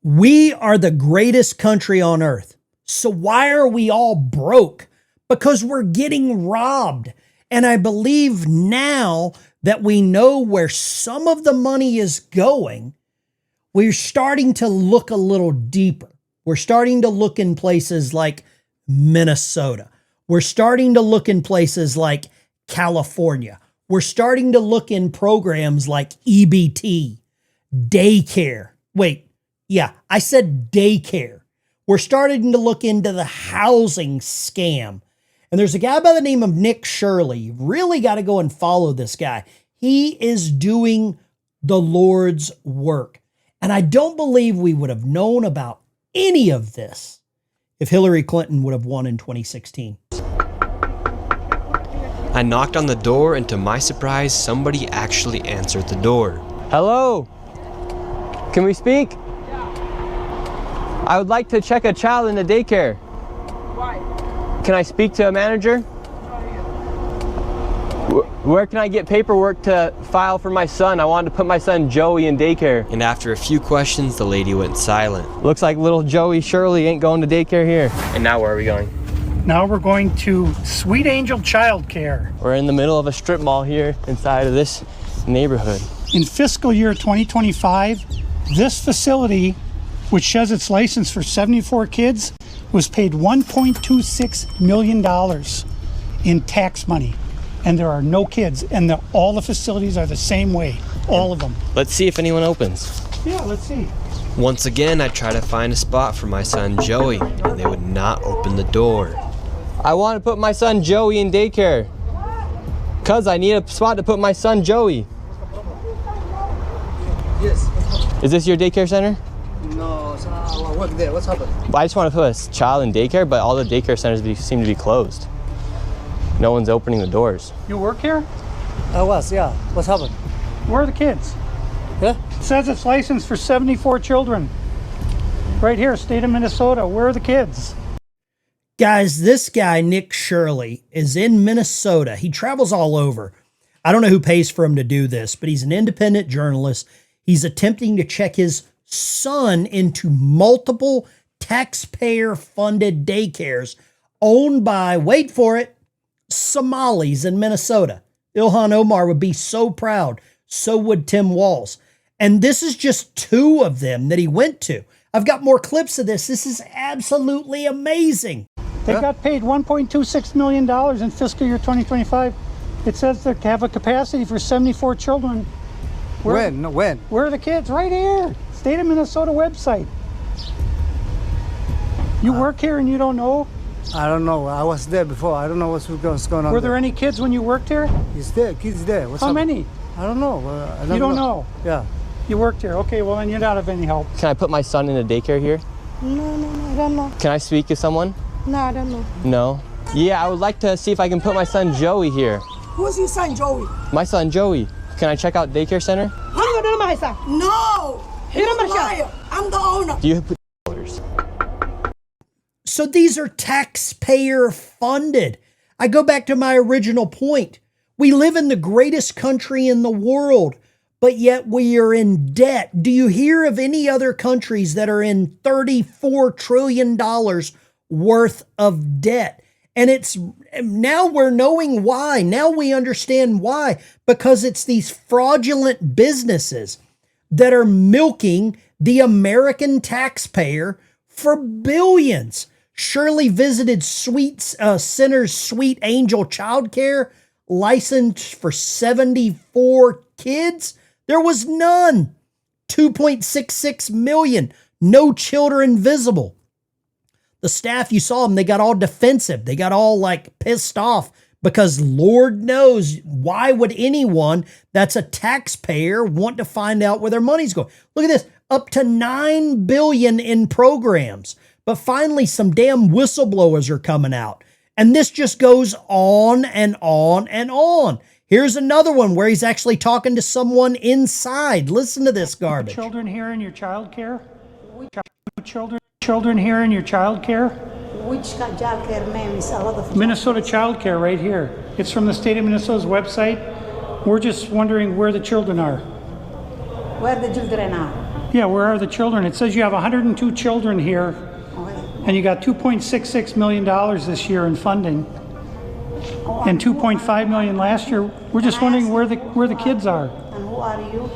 We are the greatest country on earth. So why are we all broke? Because we're getting robbed. And I believe now that we know where some of the money is going, we're starting to look a little deeper. We're starting to look in places like Minnesota. We're starting to look in places like California. We're starting to look in programs like EBT, DAYCARE. Wait, yeah, I said DAYCARE. We're starting to look into the housing scam. And there's a guy by the name of Nick Shirley. You really got to go and follow this guy. He is doing the Lord's work. And I don't believe we would have known about any of this if Hillary Clinton would have won in 2016. I knocked on the door, and to my surprise, somebody actually answered the door. Hello? Can we speak? I would like to check a child in the daycare. Why? Can I speak to a manager? Where can I get paperwork to file for my son? I wanted to put my son Joey in daycare. And after a few questions, the lady went silent. Looks like little Joey Shirley ain't going to daycare here. And now where are we going? Now we're going to Sweet Angel Childcare. We're in the middle of a strip mall here inside of this neighborhood. In fiscal year 2025, this facility, which has its license for 74 kids, was paid $1.26 million in tax money. And there are no kids, and all the facilities are the same way, all of them. Let's see if anyone opens. Yeah, let's see. Once again, I tried to find a spot for my son Joey, and they would not open the door. I want to put my son Joey in daycare. Cuz I need a spot to put my son Joey. Yes. Is this your daycare center? No, so I work there. What's happened? I just want to put a child in daycare, but all the daycare centers seem to be closed. No one's opening the doors. You work here? I was, yeah. What's happened? Where are the kids? Yeah? It says it's licensed for 74 children. Right here, state of Minnesota. Where are the kids? Guys, this guy, Nick Shirley, is in Minnesota. He travels all over. I don't know who pays for him to do this, but he's an independent journalist. He's attempting to check his son into multiple taxpayer-funded daycares owned by, wait for it, Somalis in Minnesota. Ilhan Omar would be so proud. So would Tim Walz. And this is just two of them that he went to. I've got more clips of this. This is absolutely amazing. They got paid $1.26 million in fiscal year 2025. It says they have a capacity for 74 children. When? Where are the kids? Right here. State of Minnesota website. You work here and you don't know? I don't know. I was there before. I don't know what's going on. Were there any kids when you worked here? He's there. Kids there. What's How up? many? I don't know. You don't know? Yeah. You worked here. Okay, well then you're not of any help. Can I put my son in a daycare here? No, I don't know. Can I speak to someone? No, I don't know. No? Yeah, I would like to see if I can put my son Joey here. Who's your son, Joey? My son Joey. Can I check out daycare center? No! You're a liar. I'm the owner. Do you put orders? So these are taxpayer funded. I go back to my original point. We live in the greatest country in the world, but yet we are in debt. Do you hear of any other countries that are in $34 trillion worth of debt? And it's now we're knowing why. Now we understand why, because it's these fraudulent businesses that are milking the American taxpayer for billions. Shirley visited Center's Sweet Angel Childcare, licensed for 74 kids. There was none. 2.66 million. No children visible. The staff, you saw them, they got all defensive. They got all like pissed off because Lord knows why would anyone that's a taxpayer want to find out where their money's going? Look at this, up to $9 billion in programs. But finally, some damn whistleblowers are coming out. And this just goes on and on and on. Here's another one where he's actually talking to someone inside. Listen to this garbage. Children here in your child care? Children here in your child care? Which child care name is a lot of... Minnesota Child Care right here. It's from the state of Minnesota's website. We're just wondering where the children are. Where the children are? Yeah, where are the children? It says you have 102 children here, and you got $2.66 million this year in funding, and $2.5 million last year. We're just wondering where the kids are. And who are you?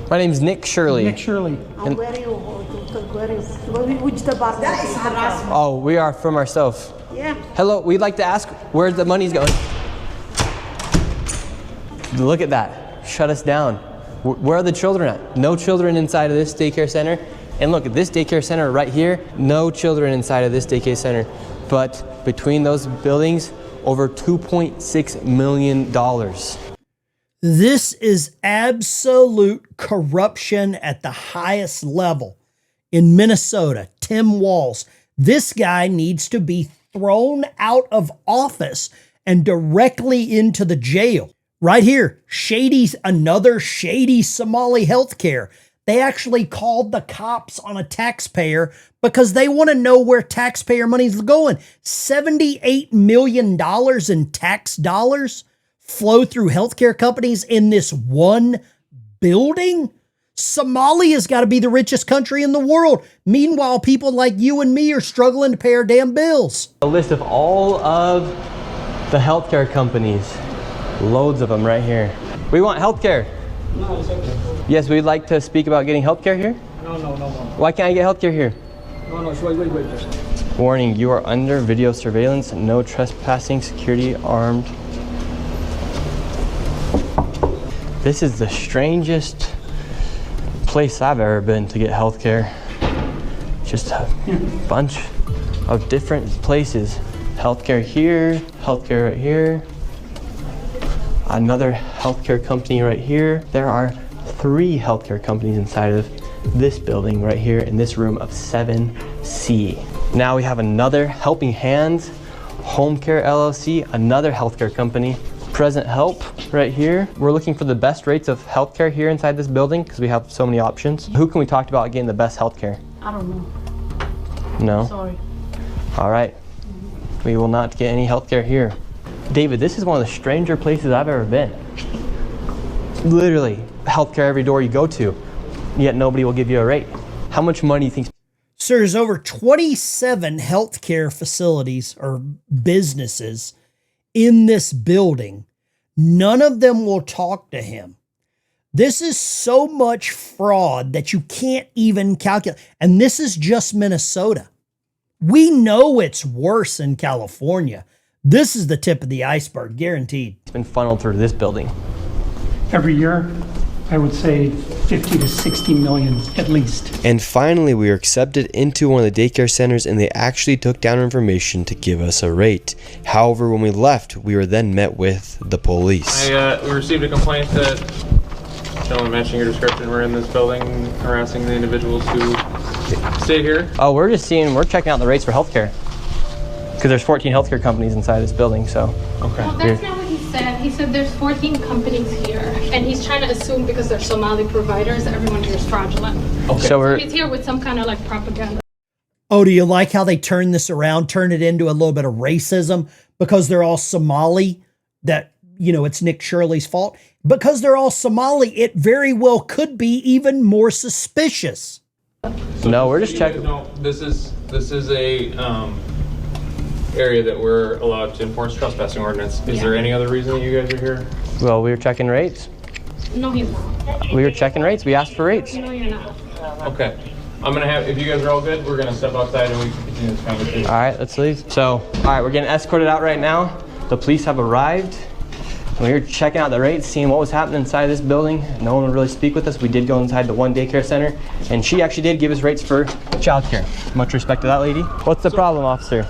My name's Nick Shirley. Nick Shirley. And where are you? Which department? That is harassment. Oh, we are from ourselves. Yeah. Hello, we'd like to ask where the money's going. Look at that. Shut us down. Where are the children at? No children inside of this daycare center. And look at this daycare center right here. No children inside of this daycare center. But between those buildings, over $2.6 million. This is absolute corruption at the highest level. In Minnesota, Tim Walz, this guy needs to be thrown out of office and directly into the jail. Right here, another shady Somali healthcare. They actually called the cops on a taxpayer because they want to know where taxpayer money's going. $78 million in tax dollars flow through healthcare companies in this one building? Somalia has got to be the richest country in the world. Meanwhile, people like you and me are struggling to pay our damn bills. A list of all of the healthcare companies. Loads of them right here. We want healthcare. No, it's okay. Yes, we'd like to speak about getting healthcare here. No. Why can't I get healthcare here? No, wait. Just. Warning, you are under video surveillance. No trespassing, security armed. This is the strangest place I've ever been to get healthcare. Just a bunch of different places. Healthcare here, healthcare right here. Another healthcare company right here. There are 3 healthcare companies inside of this building right here in this room of 7C. Now we have another Helping Hands, Home Care LLC, another healthcare company. Present Help right here. We're looking for the best rates of healthcare here inside this building because we have so many options. Who can we talk about getting the best healthcare? I don't know. No? Sorry. All right. We will not get any healthcare here. David, this is one of the stranger places I've ever been. Literally, healthcare every door you go to, yet nobody will give you a rate. How much money do you think? So there's over 27 healthcare facilities or businesses in this building. None of them will talk to him. This is so much fraud that you can't even calculate. And this is just Minnesota. We know it's worse in California. This is the tip of the iceberg, guaranteed. It's been funneled through this building. Every year, I would say 50 to 60 million at least. And finally, we were accepted into one of the daycare centers and they actually took down our information to give us a rate. However, when we left, we were then met with the police. We received a complaint that gentleman mentioning your description were in this building harassing the individuals who stay here. Oh, we're checking out the rates for healthcare. Because there's 14 healthcare companies inside this building, so. Okay. Well, that's not what he said. He said there's 14 companies here, and he's trying to assume because they're Somali providers, everyone here is fraudulent. Okay. So He's here with some kind of like propaganda. Oh, do you like how they turn this around, turn it into a little bit of racism because they're all Somali, that, it's Nick Shirley's fault? Because they're all Somali, it very well could be even more suspicious. no, we're just checking. No, this is a area that we're allowed to enforce trespassing ordinance. Is there any other reason that you guys are here? Well, we were checking rates. No, he's not. We were checking rates. We asked for rates. No, you're not. Okay. If you guys are all good, we're gonna step outside and we can continue this conversation. All right, let's leave. So, all right, we're getting escorted out right now. The police have arrived. We were checking out the rates, seeing what was happening inside this building. No one would really speak with us. We did go inside the one daycare center, and she actually did give us rates for childcare. Much respect to that lady. What's the problem, officer?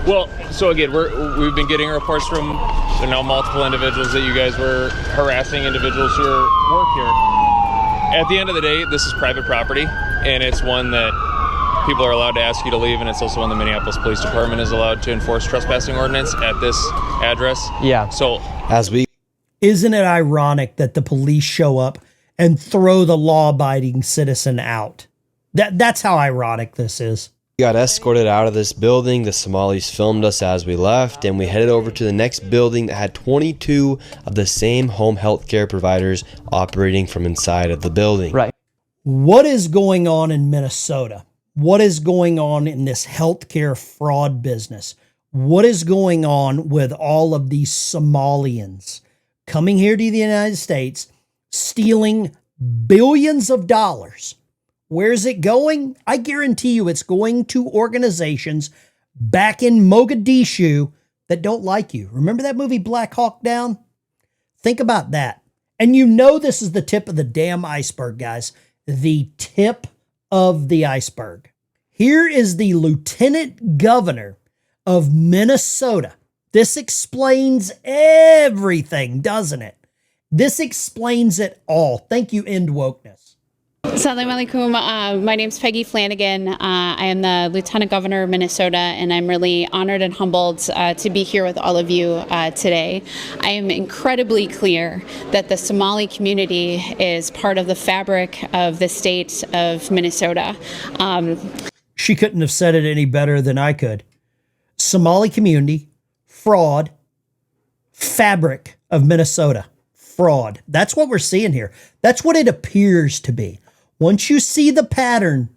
Well, so again, we've been getting reports from multiple individuals that you guys were harassing individuals who work here. At the end of the day, this is private property, and it's one that people are allowed to ask you to leave, and it's also one the Minneapolis Police Department is allowed to enforce trespassing ordinance at this address. Yeah. So, Isn't it ironic that the police show up and throw the law-abiding citizen out? That's how ironic this is. We got escorted out of this building. The Somalis filmed us as we left, and we headed over to the next building that had 22 of the same home health care providers operating from inside of the building. Right. What is going on in Minnesota? What is going on in this healthcare fraud business? What is going on with all of these Somalians coming here to the United States, stealing billions of dollars? Where's it going? I guarantee you it's going to organizations back in Mogadishu that don't like you. Remember that movie Black Hawk Down? Think about that. And you know this is the tip of the damn iceberg, guys. The tip of the iceberg. Here is the lieutenant governor of Minnesota. This explains everything, doesn't it? This explains it all. Thank you, End Wokeness. Assalamu alaikum. My name's Peggy Flanagan. I am the Lieutenant Governor of Minnesota, and I'm really honored and humbled to be here with all of you today. I am incredibly clear that the Somali community is part of the fabric of the state of Minnesota. She couldn't have said it any better than I could. Somali community, fraud, fabric of Minnesota, fraud. That's what we're seeing here. That's what it appears to be. Once you see the pattern,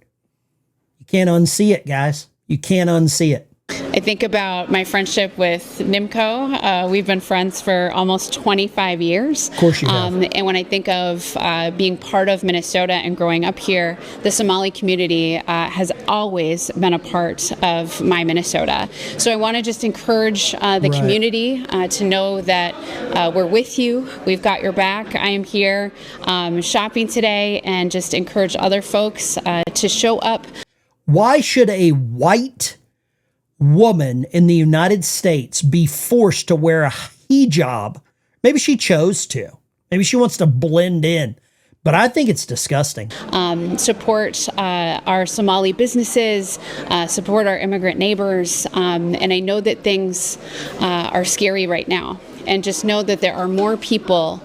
you can't unsee it, guys. You can't unsee it. I think about my friendship with Nimco. We've been friends for almost 25 years. Of course you have. And when I think of being part of Minnesota and growing up here, the Somali community has always been a part of my Minnesota. So I want to just encourage the community to know that we're with you. We've got your back. I am here shopping today, and just encourage other folks to show up. Why should a white woman in the United States be forced to wear a hijab? Maybe she chose to. Maybe she wants to blend in. But I think it's disgusting. Support our Somali businesses, support our immigrant neighbors. And I know that things are scary right now. And just know that there are more people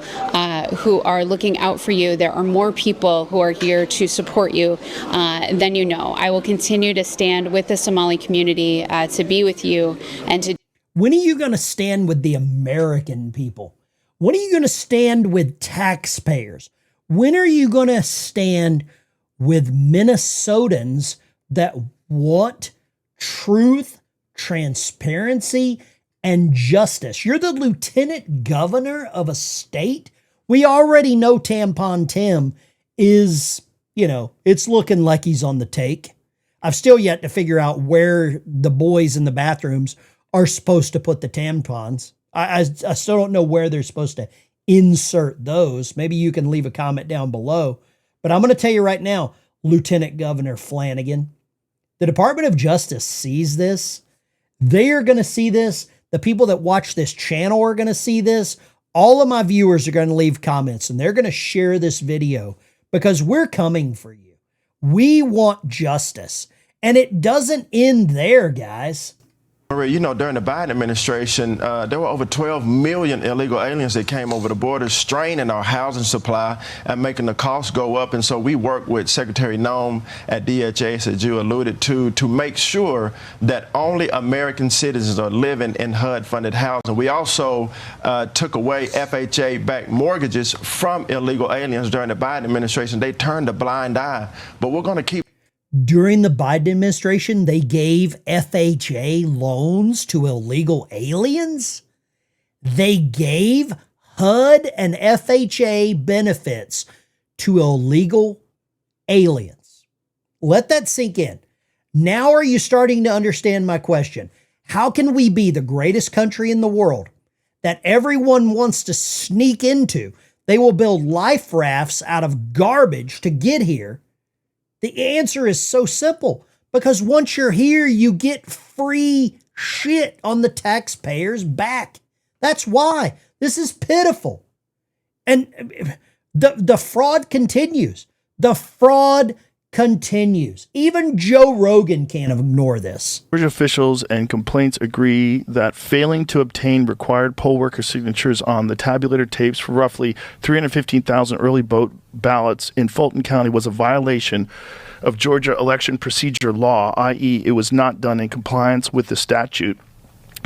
who are looking out for you. There are more people who are here to support you than you know. I will continue to stand with the Somali community to be with you and to. When are you going to stand with the American people? When are you going to stand with taxpayers? When are you going to stand with Minnesotans that want truth, transparency, and justice? You're the lieutenant governor of a state. We already know Tampon Tim is, it's looking like he's on the take. I've still yet to figure out where the boys in the bathrooms are supposed to put the tampons. I still don't know where they're supposed to insert those. Maybe you can leave a comment down below. But I'm going to tell you right now, Lieutenant Governor Flanagan, the Department of Justice sees this. They are going to see this. The people that watch this channel are going to see this. All of my viewers are going to leave comments, and they're going to share this video because we're coming for you. We want justice. And it doesn't end there, guys. During the Biden administration, there were over 12 million illegal aliens that came over the border, straining our housing supply and making the costs go up. And so we work with Secretary Noem at DHS, as you alluded to make sure that only American citizens are living in HUD-funded housing. We also took away FHA-backed mortgages from illegal aliens during the Biden administration. They turned a blind eye, but we're going to keep. During the Biden administration, they gave FHA loans to illegal aliens. They gave HUD and FHA benefits to illegal aliens. Let that sink in. Now are you starting to understand my question? How can we be the greatest country in the world that everyone wants to sneak into? They will build life rafts out of garbage to get here. The answer is so simple, because once you're here, you get free shit on the taxpayer's back. That's why. This is pitiful. And the fraud continues. The fraud continues. Even Joe Rogan can't ignore this. Georgia officials and complaints agree that failing to obtain required poll worker signatures on the tabulator tapes for roughly 315,000 early vote ballots in Fulton County was a violation of Georgia election procedure law, i.e. it was not done in compliance with the statute.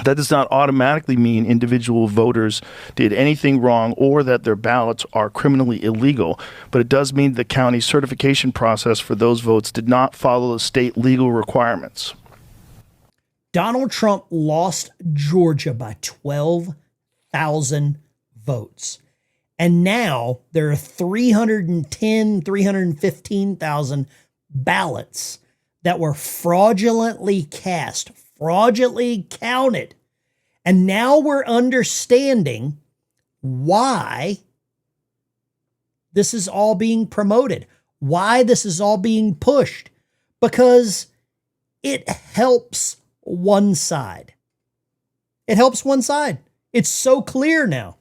That does not automatically mean individual voters did anything wrong or that their ballots are criminally illegal, but it does mean the county's certification process for those votes did not follow the state legal requirements. Donald Trump lost Georgia by 12,000 votes. And now there are 315,000 ballots that were fraudulently cast, fraudulently counted. And now we're understanding why this is all being promoted, why this is all being pushed, because it helps one side. It helps one side. It's so clear now.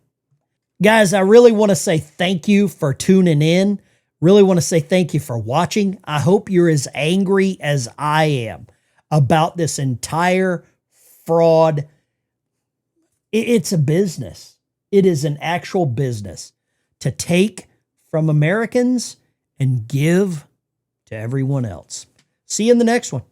Guys, I really want to say thank you for tuning in. Really want to say thank you for watching. I hope you're as angry as I am about this entire fraud. It's a business. It is an actual business to take from Americans and give to everyone else. See you in the next one.